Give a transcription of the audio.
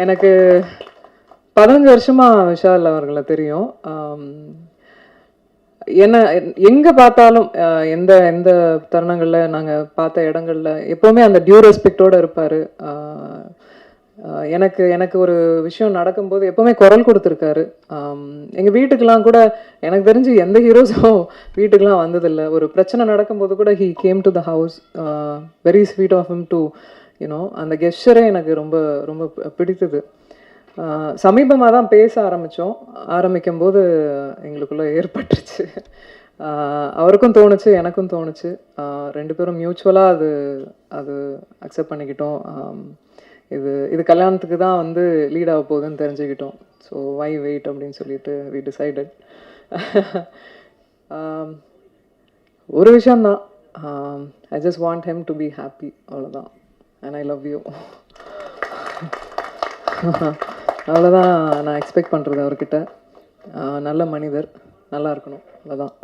எனக்கு 15 வருஷமா விஷால் அவர்களை தெரியும். என்ன எங்க பார்த்தாலும் எந்த எந்த தருணங்கள்ல நாங்க பார்த்த இடங்கள்ல எப்பவுமே அந்த டியூ ரெஸ்பெக்டோட இருப்பாரு. எனக்கு எனக்கு ஒரு விஷயம் நடக்கும்போது எப்பவுமே குரல் கொடுத்துருக்காரு. எங்க வீட்டுக்கெல்லாம் கூட எனக்கு தெரிஞ்சு எந்த ஹீரோஸும் வீட்டுக்கெல்லாம் வந்ததில்லை. ஒரு பிரச்சனை நடக்கும்போது கூட he came to the house. Very sweet of him to you know அந்த கெஸ்டரே எனக்கு ரொம்ப ரொம்ப பிடித்தது. சமீபமாக தான் பேச ஆரம்பிக்கும் போது எங்களுக்குள்ளே ஏற்பட்டுருச்சு. அவருக்கும் தோணுச்சு, எனக்கும் தோணுச்சு. ரெண்டு பேரும் மியூச்சுவலாக அது அது அக்செப்ட் பண்ணிக்கிட்டோம். இது இது கல்யாணத்துக்கு தான் வந்து லீட் ஆக போகுதுன்னு தெரிஞ்சுக்கிட்டோம். ஸோ வை வெயிட் அப்படின்னு சொல்லிட்டு வி டிசைடட். ஒரு விஷயந்தான், I just want him to be happy, அவ்வளோதான். And I love you. அவ்வளோதான் நான் எக்ஸ்பெக்ட் பண்ணுறது அவர்கிட்ட. நல்ல மனிதர், நல்லா இருக்கணும், அவ்வளோதான்.